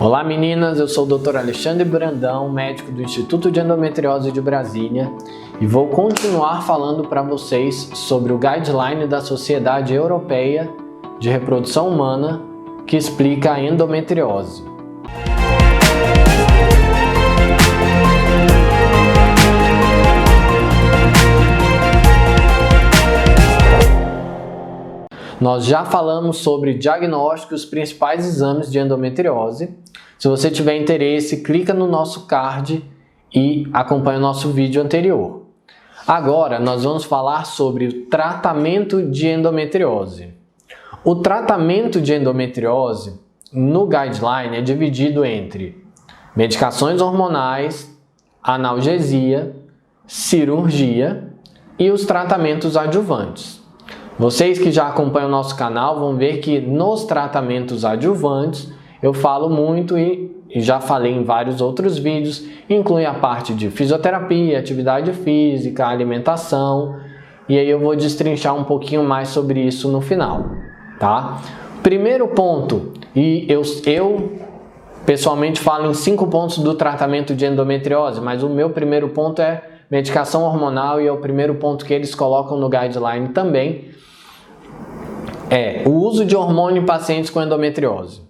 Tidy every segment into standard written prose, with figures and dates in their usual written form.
Olá meninas, eu sou o Dr. Alexandre Brandão, médico do Instituto de Endometriose de Brasília, e vou continuar falando para vocês sobre o guideline da Sociedade Europeia de Reprodução Humana que explica a endometriose. Nós já falamos sobre diagnóstico e os principais exames de endometriose. Se você tiver interesse, clica no nosso card e acompanha o nosso vídeo anterior. Agora, nós vamos falar sobre o tratamento de endometriose. O tratamento de endometriose no guideline é dividido entre medicações hormonais, analgesia, cirurgia e os tratamentos adjuvantes. Vocês que já acompanham o nosso canal vão ver que nos tratamentos adjuvantes eu falo muito e já falei em vários outros vídeos, inclui a parte de fisioterapia, atividade física, alimentação, e aí eu vou destrinchar um pouquinho mais sobre isso no final, tá? Primeiro ponto, e eu pessoalmente falo em 5 pontos do tratamento de endometriose, mas o meu primeiro ponto é medicação hormonal e é o primeiro ponto que eles colocam no guideline também, é o uso de hormônio em pacientes com endometriose.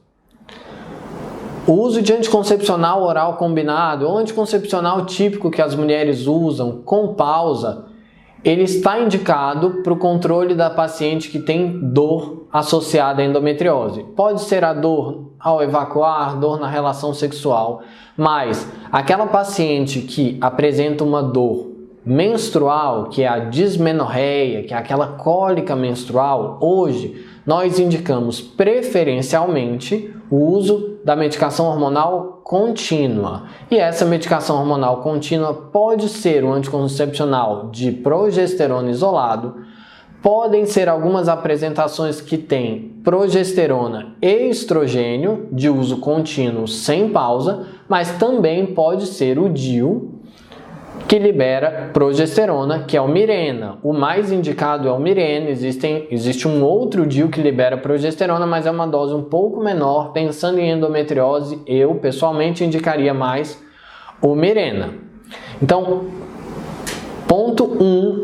O uso de anticoncepcional oral combinado ou anticoncepcional típico que as mulheres usam com pausa, ele está indicado para o controle da paciente que tem dor associada à endometriose. Pode ser a dor ao evacuar, dor na relação sexual, mas aquela paciente que apresenta uma dor menstrual, que é a dismenorreia, que é aquela cólica menstrual, hoje nós indicamos preferencialmente o uso da medicação hormonal contínua. E essa medicação hormonal contínua pode ser um anticoncepcional de progesterona isolado, podem ser algumas apresentações que têm progesterona e estrogênio de uso contínuo sem pausa, mas também pode ser o DIU, que libera progesterona, que é o Mirena. O mais indicado é o Mirena, existe um outro DIU que libera progesterona, mas é uma dose um pouco menor. Pensando em endometriose, eu pessoalmente indicaria mais o Mirena. Então, ponto 1,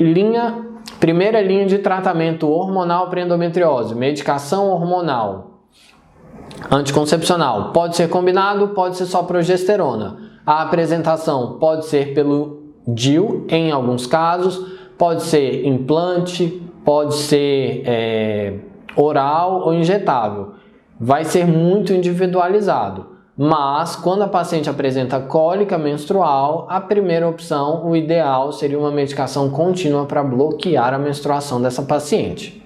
primeira linha de tratamento hormonal para endometriose, medicação hormonal anticoncepcional. Pode ser combinado, pode ser só progesterona. A apresentação pode ser pelo DIU em alguns casos, pode ser implante, pode ser oral ou injetável. Vai ser muito individualizado, mas quando a paciente apresenta cólica menstrual, a primeira opção, o ideal seria uma medicação contínua para bloquear a menstruação dessa paciente.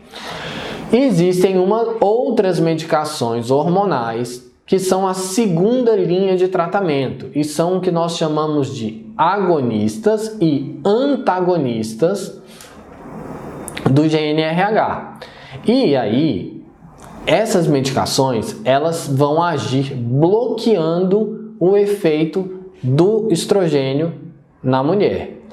Existem outras medicações hormonais que são a segunda linha de tratamento e são o que nós chamamos de agonistas e antagonistas do GnRH. E aí, essas medicações, elas vão agir bloqueando o efeito do estrogênio na mulher.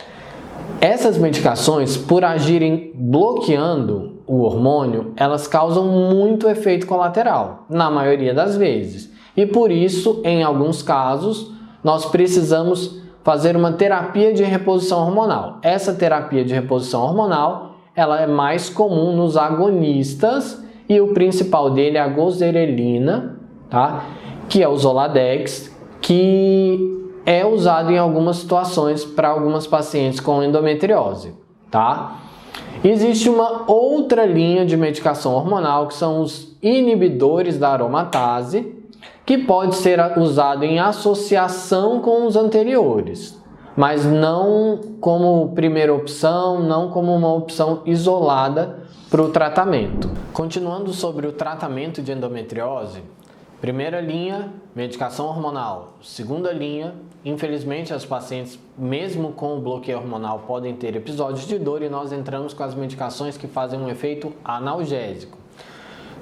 Essas medicações, por agirem bloqueando o hormônio, elas causam muito efeito colateral, na maioria das vezes. E por isso, em alguns casos, nós precisamos fazer uma terapia de reposição hormonal. Essa terapia de reposição hormonal, ela é mais comum nos agonistas e o principal dele é a gozerelina, tá? Que é o Zoladex, que é usado em algumas situações para algumas pacientes com endometriose, tá? Existe uma outra linha de medicação hormonal que são os inibidores da aromatase, que pode ser usado em associação com os anteriores, mas não como primeira opção, não como uma opção isolada para o tratamento. Continuando sobre o tratamento de endometriose, primeira linha, medicação hormonal. Segunda linha, infelizmente as pacientes, mesmo com o bloqueio hormonal, podem ter episódios de dor e nós entramos com as medicações que fazem um efeito analgésico.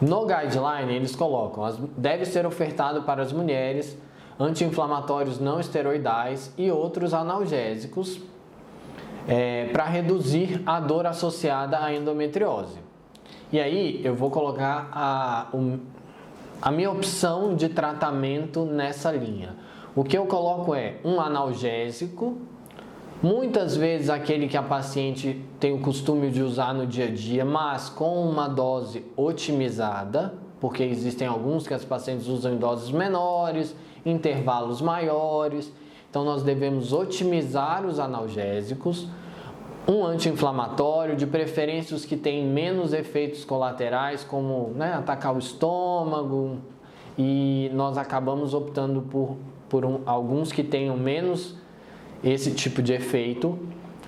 No guideline eles colocam, deve ser ofertado para as mulheres anti-inflamatórios não esteroidais e outros analgésicos para reduzir a dor associada à endometriose. E aí eu vou colocar a minha opção de tratamento nessa linha. O que eu coloco é um analgésico, muitas vezes aquele que a paciente tem o costume de usar no dia a dia, mas com uma dose otimizada, porque existem alguns que as pacientes usam em doses menores, intervalos maiores, então nós devemos otimizar os analgésicos. Um anti-inflamatório, de preferência os que têm menos efeitos colaterais, como atacar o estômago, e nós acabamos optando por alguns que tenham menos esse tipo de efeito.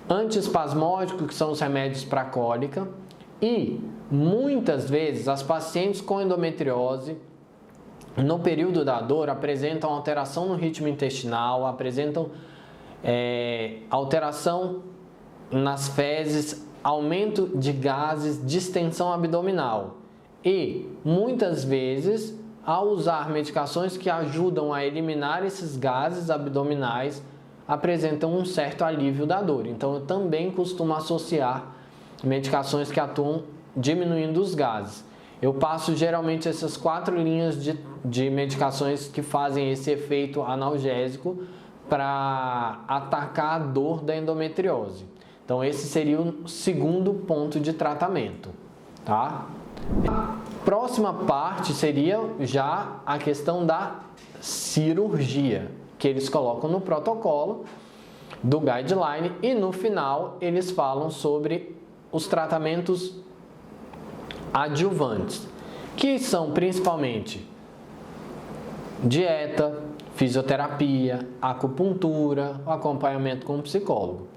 Antiespasmódico, que são os remédios para cólica, e muitas vezes as pacientes com endometriose, no período da dor, apresentam alteração no ritmo intestinal, apresentam alteração nas fezes, aumento de gases, distensão abdominal. E muitas vezes, ao usar medicações que ajudam a eliminar esses gases abdominais, apresentam um certo alívio da dor. Então eu também costumo associar medicações que atuam diminuindo os gases. Eu passo geralmente essas 4 linhas de medicações que fazem esse efeito analgésico para atacar a dor da endometriose. Então esse seria o segundo ponto de tratamento, tá? A próxima parte seria já a questão da cirurgia, que eles colocam no protocolo do guideline, e no final eles falam sobre os tratamentos adjuvantes, que são principalmente dieta, fisioterapia, acupuntura, acompanhamento com o psicólogo.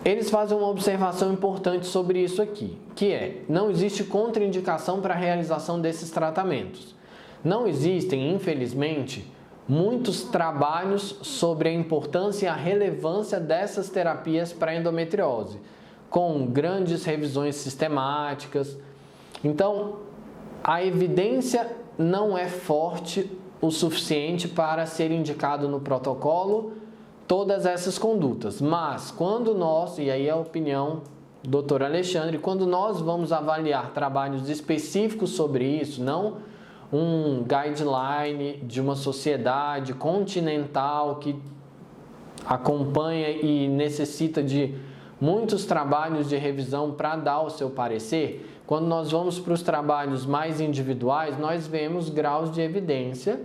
Eles fazem uma observação importante sobre isso aqui, que é: não existe contraindicação para a realização desses tratamentos. Não existem, infelizmente, muitos trabalhos sobre a importância e a relevância dessas terapias para a endometriose, com grandes revisões sistemáticas. Então, a evidência não é forte o suficiente para ser indicado no protocolo todas essas condutas. Mas quando nós, e aí é a opinião do Dr. Alexandre, quando nós vamos avaliar trabalhos específicos sobre isso, não um guideline de uma sociedade continental que acompanha e necessita de muitos trabalhos de revisão para dar o seu parecer, quando nós vamos para os trabalhos mais individuais, nós vemos graus de evidência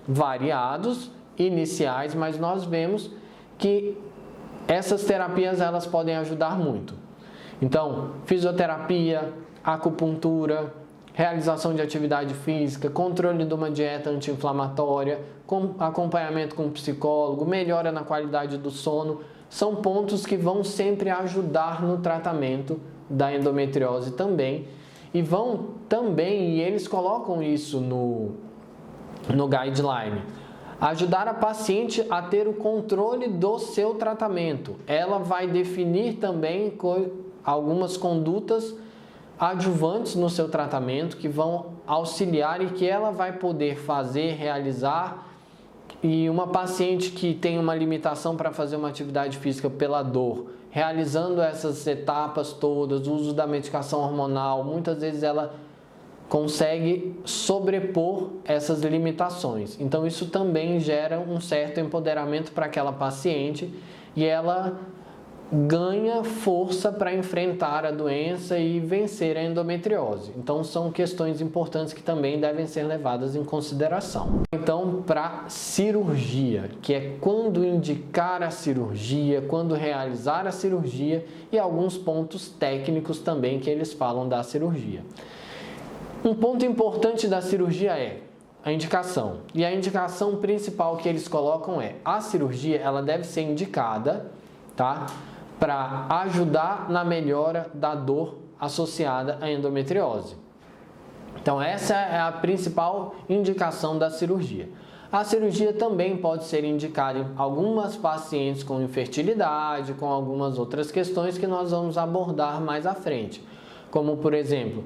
variados, iniciais, mas nós vemos que essas terapias elas podem ajudar muito. Então, fisioterapia, acupuntura, realização de atividade física, controle de uma dieta anti-inflamatória, acompanhamento com psicólogo, melhora na qualidade do sono, são pontos que vão sempre ajudar no tratamento da endometriose também, e vão também, e eles colocam isso no guideline, ajudar a paciente a ter o controle do seu tratamento. Ela vai definir também algumas condutas adjuvantes no seu tratamento que vão auxiliar e que ela vai poder fazer, realizar. E uma paciente que tem uma limitação para fazer uma atividade física pela dor, realizando essas etapas todas, o uso da medicação hormonal, muitas vezes ela consegue sobrepor essas limitações. Então isso também gera um certo empoderamento para aquela paciente e ela ganha força para enfrentar a doença e vencer a endometriose. Então são questões importantes que também devem ser levadas em consideração. Então, para cirurgia, que é quando indicar a cirurgia, quando realizar a cirurgia, e alguns pontos técnicos também que eles falam da cirurgia. Um ponto importante da cirurgia é a indicação. E a indicação principal que eles colocam é: a cirurgia ela deve ser indicada, tá, para ajudar na melhora da dor associada à endometriose. Então essa é a principal indicação da cirurgia. A cirurgia também pode ser indicada em algumas pacientes com infertilidade, com algumas outras questões que nós vamos abordar mais à frente, como por exemplo,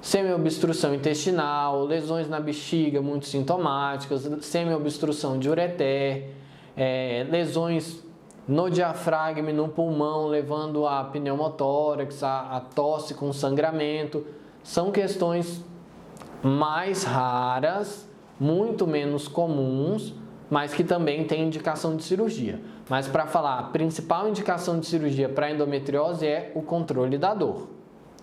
semiobstrução intestinal, lesões na bexiga muito sintomáticas, semiobstrução de ureter, lesões no diafragma e no pulmão, levando a pneumotórax, a tosse com sangramento. São questões mais raras, muito menos comuns, mas que também têm indicação de cirurgia. Mas para falar, a principal indicação de cirurgia para endometriose é o controle da dor,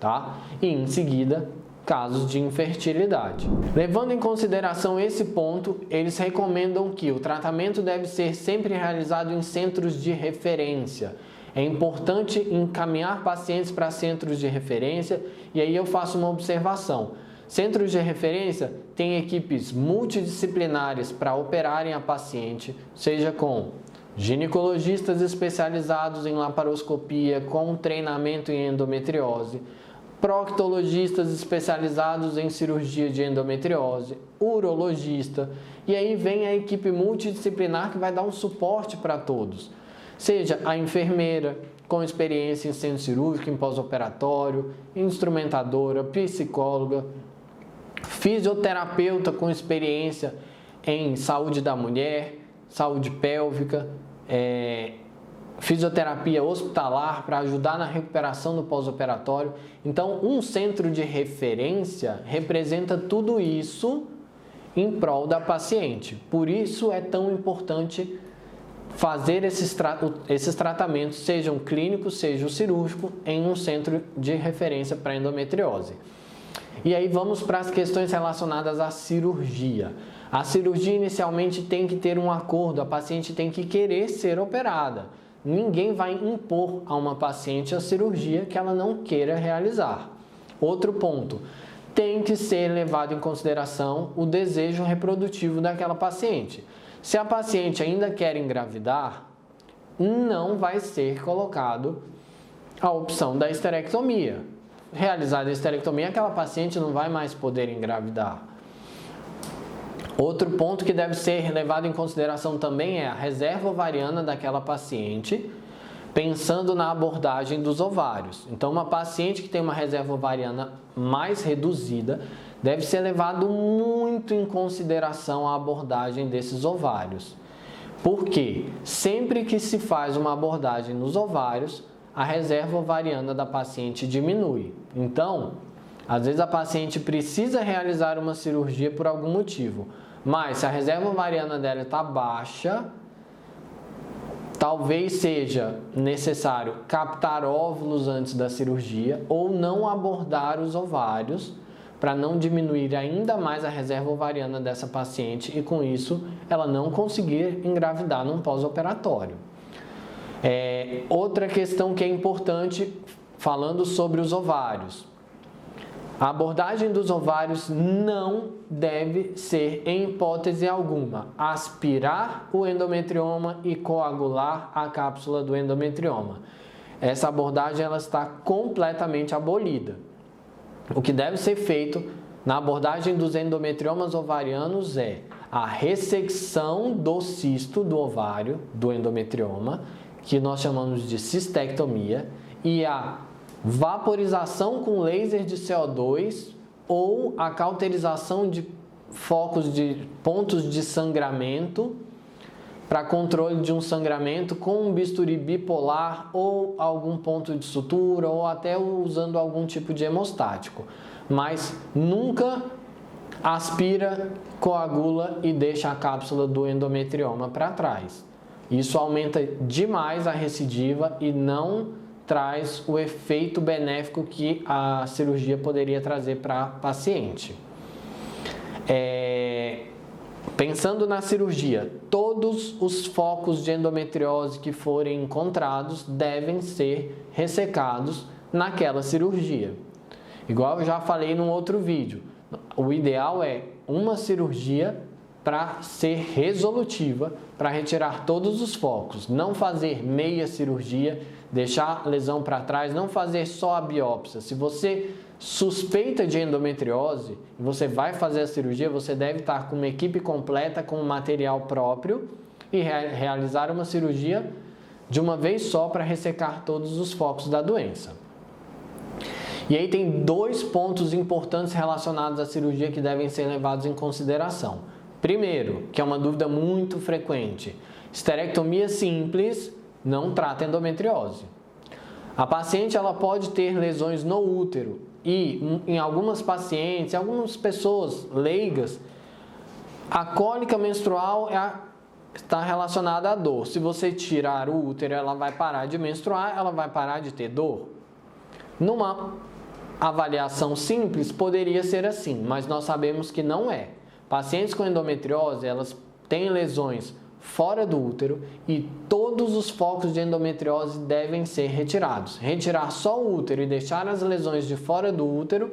tá? E em seguida, casos de infertilidade. Levando em consideração esse ponto, eles recomendam que o tratamento deve ser sempre realizado em centros de referência. É importante encaminhar pacientes para centros de referência, e aí eu faço uma observação. Centros de referência têm equipes multidisciplinares para operarem a paciente, seja com ginecologistas especializados em laparoscopia com treinamento em endometriose, proctologistas especializados em cirurgia de endometriose, urologista, e aí vem a equipe multidisciplinar que vai dar um suporte para todos, seja a enfermeira com experiência em centro cirúrgico, em pós-operatório, instrumentadora, psicóloga, fisioterapeuta com experiência em saúde da mulher, saúde pélvica, fisioterapia hospitalar para ajudar na recuperação do pós-operatório. Então, um centro de referência representa tudo isso em prol da paciente. Por isso é tão importante fazer esses tratamentos, sejam clínicos, sejam cirúrgicos, em um centro de referência para endometriose. E aí vamos para as questões relacionadas à cirurgia. A cirurgia inicialmente tem que ter um acordo, a paciente tem que querer ser operada. Ninguém vai impor a uma paciente a cirurgia que ela não queira realizar. Outro ponto, tem que ser levado em consideração o desejo reprodutivo daquela paciente. Se a paciente ainda quer engravidar, não vai ser colocado a opção da esterectomia. Realizada a esterectomia, aquela paciente não vai mais poder engravidar. Outro ponto que deve ser levado em consideração também é a reserva ovariana daquela paciente, pensando na abordagem dos ovários. Então, uma paciente que tem uma reserva ovariana mais reduzida, deve ser levado muito em consideração a abordagem desses ovários. Porque sempre que se faz uma abordagem nos ovários, a reserva ovariana da paciente diminui. Então, às vezes a paciente precisa realizar uma cirurgia por algum motivo, mas se a reserva ovariana dela está baixa, talvez seja necessário captar óvulos antes da cirurgia ou não abordar os ovários para não diminuir ainda mais a reserva ovariana dessa paciente e com isso ela não conseguir engravidar num pós-operatório. Outra questão que é importante, falando sobre os ovários. A abordagem dos ovários não deve ser, em hipótese alguma, aspirar o endometrioma e coagular a cápsula do endometrioma. Essa abordagem ela está completamente abolida. O que deve ser feito na abordagem dos endometriomas ovarianos é a ressecção do cisto do ovário, do endometrioma, que nós chamamos de cistectomia, e a vaporização com laser de CO2 ou a cauterização de focos de pontos de sangramento para controle de um sangramento com um bisturi bipolar ou algum ponto de sutura ou até usando algum tipo de hemostático. Mas nunca aspira, coagula e deixa a cápsula do endometrioma para trás. Isso aumenta demais a recidiva e não traz o efeito benéfico que a cirurgia poderia trazer para a paciente. Pensando na cirurgia, todos os focos de endometriose que forem encontrados devem ser ressecados naquela cirurgia. Igual eu já falei num outro vídeo, o ideal é uma cirurgia para ser resolutiva, para retirar todos os focos, não fazer meia cirurgia, deixar a lesão para trás, não fazer só a biópsia. Se você suspeita de endometriose e você vai fazer a cirurgia, você deve estar com uma equipe completa, com material próprio e realizar uma cirurgia de uma vez só para ressecar todos os focos da doença. E aí tem dois pontos importantes relacionados à cirurgia que devem ser levados em consideração. Primeiro, que é uma dúvida muito frequente, esterectomia simples não trata endometriose. A paciente ela pode ter lesões no útero e em algumas pacientes, em algumas pessoas leigas, a cólica menstrual está relacionada à dor. Se você tirar o útero, ela vai parar de menstruar, ela vai parar de ter dor? Numa avaliação simples, poderia ser assim, mas nós sabemos que não é. Pacientes com endometriose, elas têm lesões fora do útero e todos os focos de endometriose devem ser retirados. Retirar só o útero e deixar as lesões de fora do útero,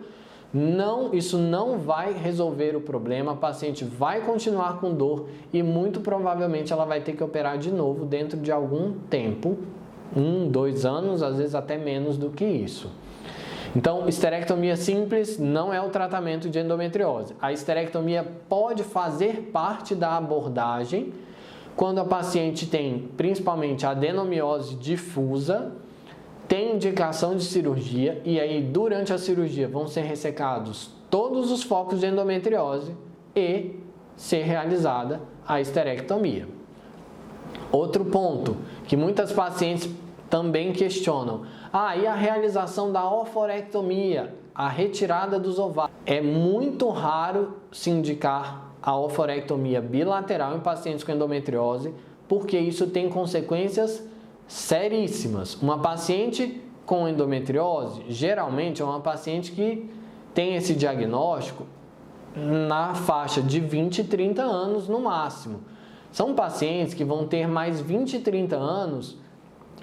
isso não vai resolver o problema. A paciente vai continuar com dor e muito provavelmente ela vai ter que operar de novo dentro de algum tempo, 1, 2 anos, às vezes até menos do que isso. Então, histerectomia simples não é o tratamento de endometriose. A histerectomia pode fazer parte da abordagem quando a paciente tem principalmente adenomiose difusa, tem indicação de cirurgia e aí durante a cirurgia vão ser ressecados todos os focos de endometriose e ser realizada a histerectomia. Outro ponto que muitas pacientes também questionam: e a realização da oforectomia, a retirada dos ovários? É muito raro se indicar a oforectomia bilateral em pacientes com endometriose, porque isso tem consequências seríssimas. Uma paciente com endometriose, geralmente é uma paciente que tem esse diagnóstico na faixa de 20 e 30 anos no máximo. São pacientes que vão ter mais 20 e 30 anos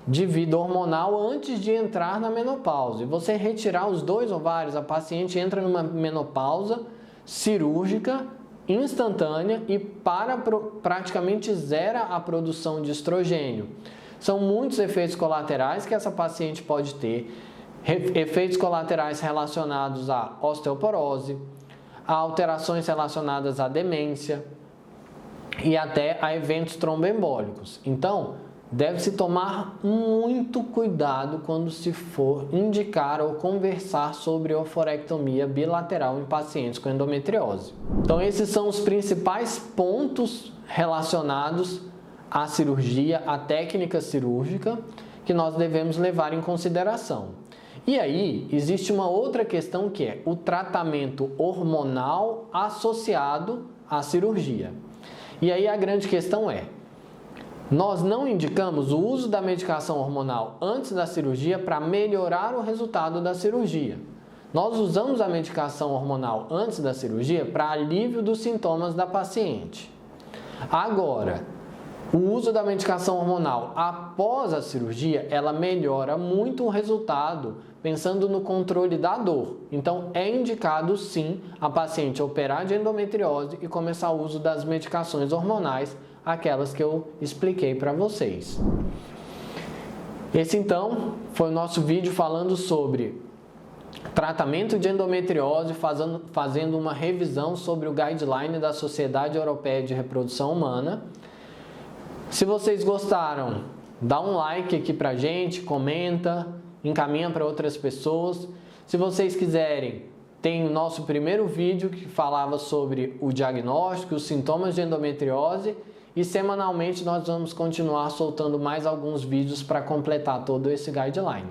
de vida hormonal antes de entrar na menopausa. E você retirar os 2 ovários, a paciente entra numa menopausa cirúrgica instantânea e praticamente zera a produção de estrogênio. São muitos efeitos colaterais que essa paciente pode ter, efeitos colaterais relacionados à osteoporose, a alterações relacionadas à demência e até a eventos tromboembólicos. Então, deve-se tomar muito cuidado quando se for indicar ou conversar sobre oforectomia bilateral em pacientes com endometriose. Então, esses são os principais pontos relacionados à cirurgia, à técnica cirúrgica, que nós devemos levar em consideração. E aí, existe uma outra questão que é o tratamento hormonal associado à cirurgia. E aí a grande questão é: nós não indicamos o uso da medicação hormonal antes da cirurgia para melhorar o resultado da cirurgia. Nós usamos a medicação hormonal antes da cirurgia para alívio dos sintomas da paciente. Agora, o uso da medicação hormonal após a cirurgia, ela melhora muito o resultado, pensando no controle da dor. Então, é indicado sim a paciente operar de endometriose e começar o uso das medicações hormonais, aquelas que eu expliquei para vocês. Esse então foi o nosso vídeo falando sobre tratamento de endometriose, fazendo uma revisão sobre o guideline da Sociedade Europeia de Reprodução Humana. Se vocês gostaram, dá um like aqui pra gente, comenta, encaminha para outras pessoas. Se vocês quiserem, tem o nosso primeiro vídeo que falava sobre o diagnóstico, os sintomas de endometriose, e semanalmente nós vamos continuar soltando mais alguns vídeos para completar todo esse guideline.